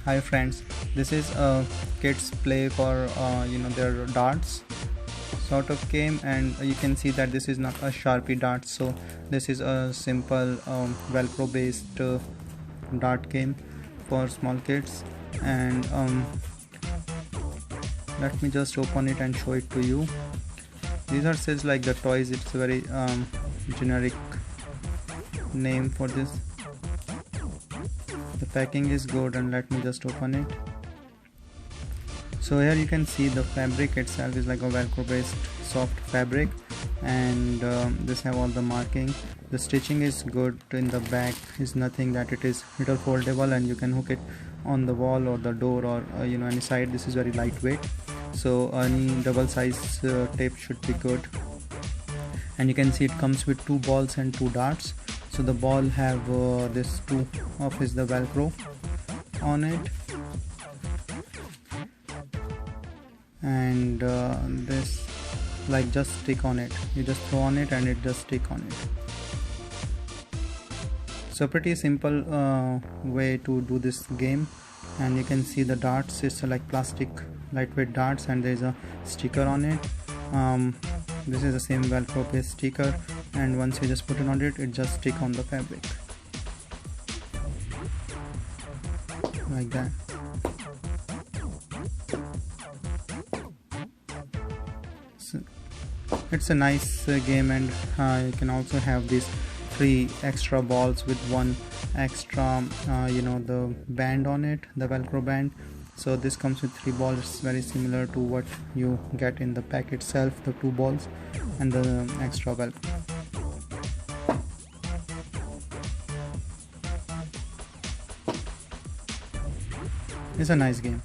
Hi friends, this is a kids play for their darts sort of game, and you can see that this is not a Sharpie dart, so this is a simple Velcro based dart game for small kids. And let me just open it and show it to you. These are says like the toys. It's a very generic name for this. The packing is good, and let me just open it. So here you can see the fabric itself is like a Velcro based soft fabric, and this have all the marking. The stitching is good. In the back is nothing, that it is little foldable and you can hook it on the wall or the door or any side. This is very lightweight, so any double size tape should be good. And you can see it comes with 2 balls and 2 darts. So the ball have this 2 of is the Velcro on it, and this like just stick on it. You just throw on it and it just stick on it. So pretty simple way to do this game. And you can see the darts, it's like plastic lightweight darts, and there's a sticker on it. This is the same Velcro based sticker, and once you just put it on it, it just stick on the fabric like that. So it's a nice game, and you can also have these 3 extra balls with 1 extra the band on it, the Velcro band. So this comes with 3 balls, very similar to what you get in the pack itself, the 2 balls and the extra Velcro. It's a nice game.